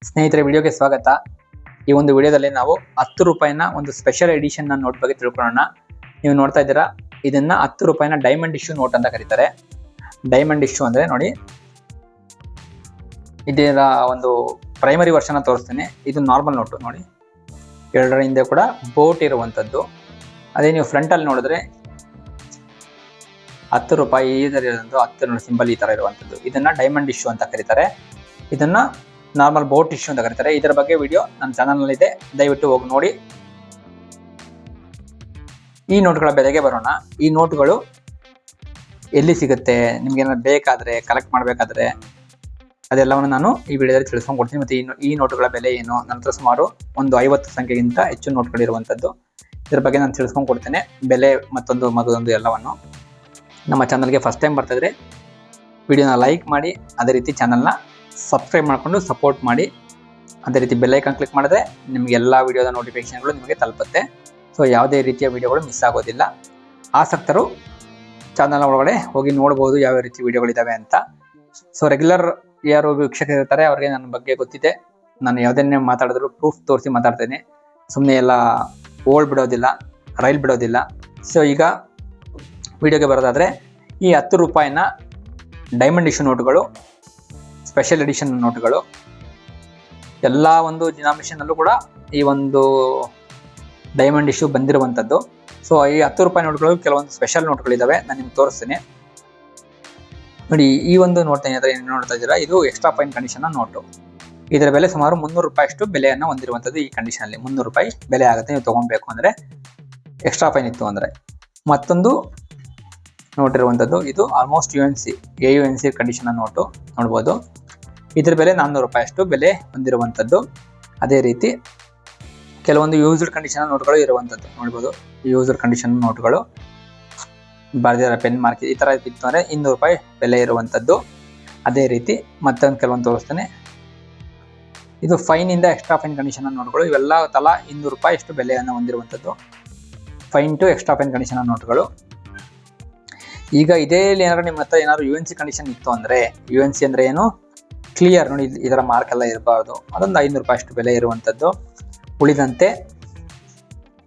ಸ್ನೇಹಿತರೆ, ವಿಡಿಯೋಗೆ ಸ್ವಾಗತ. ಈ ಒಂದು ವಿಡಿಯೋದಲ್ಲಿ ನಾವು 10 ರೂಪಾಯಿನ ಒಂದು ಸ್ಪೆಷಲ್ ಎಡಿಷನ್ ನೋಟ್ ಬಗ್ಗೆ ತಿಳ್ಕೊಳ್ಳೋಣ. ನೀವು ನೋಡ್ತಾ ಇದ್ದೀರಾ, ಇದನ್ನ 10 ರೂಪಾಯಿನ ಡೈಮಂಡ್ ಇಶ್ಯೂ ನೋಟ್ ಅಂತ ಕರೀತಾರೆ. ಡೈಮಂಡ್ ಇಶ್ಯೂ ಅಂದ್ರೆ ನೋಡಿ, ಇದರ ಒಂದು ಪ್ರೈಮರಿ ವರ್ಷನ್ ತೋರಿಸ್ತೇನೆ. ಇದು ನಾರ್ಮಲ್ ನೋಟು ನೋಡಿ, ಎರಡರ ಹಿಂದೆ ಕೂಡ ಬೋಟ್ ಇರುವಂತದ್ದು. ಅದೇ ನೀವು ಫ್ರಂಟ್ ಅಲ್ಲಿ ನೋಡಿದ್ರೆ 10 ರೂಪಾಯಿ ಈ ತರ ಇರೋದು, 10 ಸಿಂಬಲ್ ಈ ತರ ಇರುವಂತದ್ದು. ಇದನ್ನ ಡೈಮಂಡ್ ಇಶ್ಯೂ ಅಂತ ಕರೀತಾರೆ. ಇದನ್ನ ನಾರ್ಮಲ್ ಬೋಟ್ ಇಶ್ಯೂ ಅಂತ ಕರೀತಾರೆ. ಇದರ ಬಗ್ಗೆ ವಿಡಿಯೋ ನನ್ನ ಚಾನಲ್ ನಲ್ಲಿ ಇದೆ, ದಯವಿಟ್ಟು ಹೋಗಿ ನೋಡಿ. ಈ ನೋಟ್ಗಳ ಬೆಲೆಗೆ ಬರೋಣ. ಈ ನೋಟುಗಳು ಎಲ್ಲಿ ಸಿಗುತ್ತೆ, ನಿಮ್ಗೆ ಏನಾದ್ರು ಬೇಕಾದ್ರೆ, ಕಲೆಕ್ಟ್ ಮಾಡಬೇಕಾದ್ರೆ ಅದೆಲ್ಲವನ್ನು ನಾನು ಈ ವಿಡಿಯೋದಲ್ಲಿ ತಿಳಿಸ್ಕೊಂಡು ಕೊಡ್ತೀನಿ. ಮತ್ತೆ ಈ ನೋಟುಗಳ ಬೆಲೆ ಏನು, ನನ್ನ ಹತ್ರ ಸುಮಾರು ಒಂದು 50 ಸಂಖ್ಯೆಗಿಂತ ಹೆಚ್ಚು ನೋಟ್ಗಳಿರುವಂಥದ್ದು. ಇದ್ರ ಬಗ್ಗೆ ನಾನು ತಿಳಿಸ್ಕೊಂಡು ಕೊಡ್ತೇನೆ, ಬೆಲೆ ಮತ್ತೊಂದು ಮಗದೊಂದು ಎಲ್ಲವನ್ನು. ನಮ್ಮ ಚಾನಲ್ಗೆ ಫಸ್ಟ್ ಟೈಮ್ ಬರ್ತಾ ಇದ್ರೆ ವಿಡಿಯೋನ ಲೈಕ್ ಮಾಡಿ, ಅದೇ ರೀತಿ ಚಾನಲ್ನ ಸಬ್ಸ್ಕ್ರೈಬ್ ಮಾಡಿಕೊಂಡು ಸಪೋರ್ಟ್ ಮಾಡಿ. ಅದೇ ರೀತಿ ಬೆಲ್ ಐಕಾನ್ ಕ್ಲಿಕ್ ಮಾಡಿದ್ರೆ ನಿಮಗೆ ಎಲ್ಲ ವಿಡಿಯೋದ ನೋಟಿಫಿಕೇಶನ್ಗಳು ನಿಮಗೆ ತಲುಪುತ್ತೆ. ಸೊ ಯಾವುದೇ ರೀತಿಯ ವಿಡಿಯೋಗಳು ಮಿಸ್ ಆಗೋದಿಲ್ಲ. ಆಸಕ್ತರು ಚಾನಲ್ ಒಳಗಡೆ ಹೋಗಿ ನೋಡ್ಬೋದು ಯಾವ ರೀತಿ ವಿಡಿಯೋಗಳಿದ್ದಾವೆ ಅಂತ. ಸೊ ರೆಗ್ಯುಲರ್ ಯಾರು ವೀಕ್ಷಕರು ಇರ್ತಾರೆ ಅವ್ರಿಗೆ ನನ್ನ ಬಗ್ಗೆ ಗೊತ್ತಿದೆ. ನಾನು ಯಾವುದನ್ನೇ ಮಾತಾಡಿದ್ರು ಪ್ರೂಫ್ ತೋರಿಸಿ ಮಾತಾಡ್ತೇನೆ, ಸುಮ್ಮನೆ ಎಲ್ಲ ಓಲ್ಡ್ ಬಿಡೋದಿಲ್ಲ, ರೈಲ್ ಬಿಡೋದಿಲ್ಲ. ಸೊ ಈಗ ವಿಡಿಯೋಗೆ ಬರೋದಾದರೆ, ಈ 10 ರೂಪಾಯಿನ ಡೈಮಂಡ್ ಇಶ್ಯೂ ನೋಟುಗಳು, ಸ್ಪೆಷಲ್ ಎಡಿಷನ್ ನೋಟುಗಳು, ಎಲ್ಲ ಒಂದು ಡಿನಾಮಿನೇಷನಲ್ಲೂ ಕೂಡ ಈ ಒಂದು ಡೈಮಂಡ್ ಇಶ್ಯೂ ಬಂದಿರುವಂಥದ್ದು. ಸೊ ಈ 10 ರೂಪಾಯಿ ನೋಟ್ಗಳು ಕೆಲವೊಂದು ಸ್ಪೆಷಲ್ ನೋಟ್ಗಳಿದ್ದಾವೆ, ನಾನು ನಿಮ್ಗೆ ತೋರಿಸ್ತೀನಿ ನೋಡಿ. ಈ ಒಂದು ನೋಟ್ ಏನು ನೋಡ್ತಾ ಇದ್ದೀರಾ, ಇದು ಎಕ್ಸ್ಟ್ರಾ ಫೈನ್ ಕಂಡೀಷನ್ ನೋಟು. ಇದರ ಬೆಲೆ ಸುಮಾರು 300 ರೂಪಾಯಿ ಅಷ್ಟು ಬೆಲೆಯನ್ನು ಹೊಂದಿರುವಂಥದ್ದು. ಈ ಕಂಡೀಷನಲ್ಲಿ 300 ರೂಪಾಯಿ ಬೆಲೆ ಆಗುತ್ತೆ ನೀವು ತೊಗೊಬೇಕು ಅಂದರೆ, ಎಕ್ಸ್ಟ್ರಾ ಫೈನ್ ಇತ್ತು ಅಂದರೆ. ಮತ್ತೊಂದು ನೋಟ್ ಇರುವಂಥದ್ದು, ಇದು ಆಲ್ಮೋಸ್ಟ್ AUNC ಕಂಡೀಷನ್ ನೋಟು ನೋಡ್ಬೋದು. ಇದ್ರ ಬೆಲೆ 400 ರೂಪಾಯಿ ಅಷ್ಟು ಬೆಲೆ ಹೊಂದಿರುವಂಥದ್ದು. ಅದೇ ರೀತಿ ಕೆಲವೊಂದು ಯೂಸ್ಡ್ ಕಂಡೀಷನ್ ನೋಟ್ಗಳು ಇರುವಂಥದ್ದು ನೋಡ್ಬೋದು. ಯೂಸ್ಡ್ ಕಂಡೀಷನ್ ನೋಟ್ಗಳು ಬರ್ದಿರೋ ಪೆನ್ ಮಾರ್ಕ್ ಈ ಥರ ಇತ್ತು ಅಂದರೆ 200 ರೂಪಾಯಿ ಬೆಲೆ ಇರುವಂಥದ್ದು. ಅದೇ ರೀತಿ ಮತ್ತೊಂದು ಕೆಲವೊಂದು ತೋರಿಸ್ತೇನೆ. ಇದು ಫೈನಿಂದ ಎಕ್ಸ್ಟ್ರಾ ಫೈನ್ ಕಂಡೀಷನ್ ನೋಟ್ಗಳು, ಇವೆಲ್ಲ ತಲಾ 200 ರೂಪಾಯಿ ಅಷ್ಟು ಬೆಲೆಯನ್ನು ಹೊಂದಿರುವಂಥದ್ದು. Fine to extra fine condition ನೋಟ್ಗಳು. ಈಗ ಇದೇ ಏನಾದ್ರು ನಿಮ್ಮ ಹತ್ರ ಏನಾದ್ರು UNC ಕಂಡೀಷನ್ ಇತ್ತು ಅಂದರೆ, UNC ಅಂದರೆ ಏನು, ಕ್ಲಿಯರ್ ನೋಡಿ, ಇದರ ಮಾರ್ಕ್ ಎಲ್ಲ ಇರಬಾರ್ದು, ಅದೊಂದು 500 ರೂಪಾಯಿ ಅಷ್ಟು ಬೆಲೆ ಇರುವಂಥದ್ದು. ಉಳಿದಂತೆ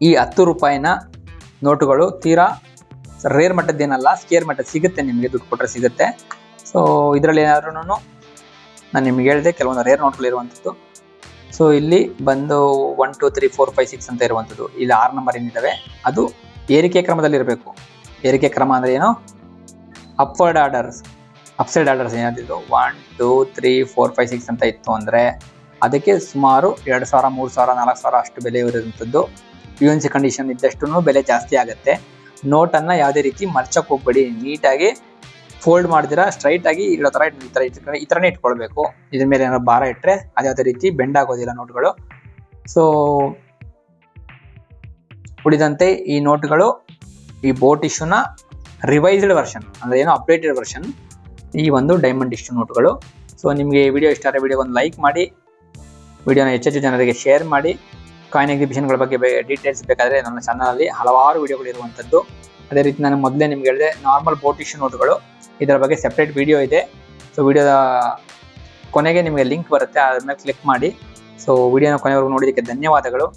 ಈ 10 ರೂಪಾಯಿನ ನೋಟುಗಳು ತೀರಾ ರೇರ್ ಮಟ್ಟದ್ದೇನಲ್ಲ, ಸ್ಕೇರ್ ಮಟ್ಟದ ಸಿಗುತ್ತೆ, ನಿಮಗೆ ದುಡ್ಡು ಕೊಟ್ಟರೆ ಸಿಗುತ್ತೆ. ಸೊ ಇದರಲ್ಲಿ ಏನಾದ್ರೂ ನಾನು ನಿಮ್ಗೆ ಹೇಳಿದೆ ಕೆಲವೊಂದು ರೇರ್ ನೋಟ್ಗಳು ಇರುವಂಥದ್ದು. ಸೊ ಇಲ್ಲಿ ಬಂದು 1 2 3 4 5 6 ಅಂತ ಇರುವಂಥದ್ದು. ಇಲ್ಲಿ 6 ನಂಬರ್ ಏನಿದ್ದಾವೆ ಅದು ಏರಿಕೆ ಕ್ರಮದಲ್ಲಿ ಇರಬೇಕು. ಏರಿಕೆ ಕ್ರಮ ಅಂದರೆ ಏನು, ಅಪ್ವರ್ಡ್ ಆರ್ಡರ್ಸ್, ಅಪ್ಸೈಡ್ ಆರ್ಡರ್ಸ್ ಏನಾದಿದ್ದು 1 2 3 4 5 6 ಅಂತ ಇತ್ತು ಅಂದರೆ ಅದಕ್ಕೆ ಸುಮಾರು 2000 3000 4000 ಅಷ್ಟು ಬೆಲೆ ಇರುವಂಥದ್ದು. UNC ಕಂಡೀಷನ್ ಇದ್ದಷ್ಟು ಬೆಲೆ ಜಾಸ್ತಿ ಆಗುತ್ತೆ. ನೋಟನ್ನು ಯಾವುದೇ ರೀತಿ ಮರ್ಚಕ್ಕೆ ಹೋಗ್ಬೇಡಿ, ನೀಟಾಗಿ ಫೋಲ್ಡ್ ಮಾಡಿದಿರಾ ಸ್ಟ್ರೈಟ್ ಆಗಿ ಇರೋ ಥರ ಈ ಥರನೇ ಇಟ್ಕೊಳ್ಬೇಕು. ಇದ್ರ ಮೇಲೆ ಏನಾದ್ರು ಭಾರ ಇಟ್ಟರೆ ಅದು ಯಾವುದೇ ರೀತಿ ಬೆಂಡ್ ಆಗೋದಿಲ್ಲ ನೋಟ್ಗಳು. ಸೊ ಉಳಿದಂತೆ ಈ ನೋಟ್ಗಳು ಈ ಬೋಟ್ ಇಶ್ಯೂನ ರಿವೈಸ್ಡ್ ವರ್ಷನ್ ಅಂದರೆ ಏನು, ಅಪ್ಡೇಟೆಡ್ ವರ್ಷನ್ ಈ ಒಂದು ಡೈಮಂಡ್ ಇಶ್ಯೂ ನೋಟ್ಗಳು. ಸೊ ನಿಮಗೆ ವಿಡಿಯೋ ಇಷ್ಟ ಆದರೆ ವಿಡಿಯೋಗೆ ಒಂದು ಲೈಕ್ ಮಾಡಿ, ವಿಡಿಯೋನ ಹೆಚ್ಚೆಚ್ಚು ಜನರಿಗೆ ಶೇರ್ ಮಾಡಿ. ಕಾಯಿನ್ ಎಕ್ಸಿಬಿಷನ್ಗಳ ಬಗ್ಗೆ ಡೀಟೇಲ್ಸ್ ಬೇಕಾದರೆ ನನ್ನ ಚಾನಲಲ್ಲಿ ಹಲವಾರು ವಿಡಿಯೋಗಳು ಇರುವಂಥದ್ದು. ಅದೇ ರೀತಿ ನಾನು ಮೊದಲೇ ನಿಮ್ಗೆ ಹೇಳಿದೆ, ನಾರ್ಮಲ್ ಬೋಟ್ ಇಶ್ಯೂ ನೋಟ್ಗಳು ಇದರ ಬಗ್ಗೆ ಸೆಪ್ರೇಟ್ ವಿಡಿಯೋ ಇದೆ. ಸೊ ವಿಡಿಯೋದ ಕೊನೆಗೆ ನಿಮಗೆ ಲಿಂಕ್ ಬರುತ್ತೆ, ಅದನ್ನ ಕ್ಲಿಕ್ ಮಾಡಿ. ಸೊ ವಿಡಿಯೋನ ಕೊನೆವರೆಗೂ ನೋಡೋದಕ್ಕೆ ಧನ್ಯವಾದಗಳು.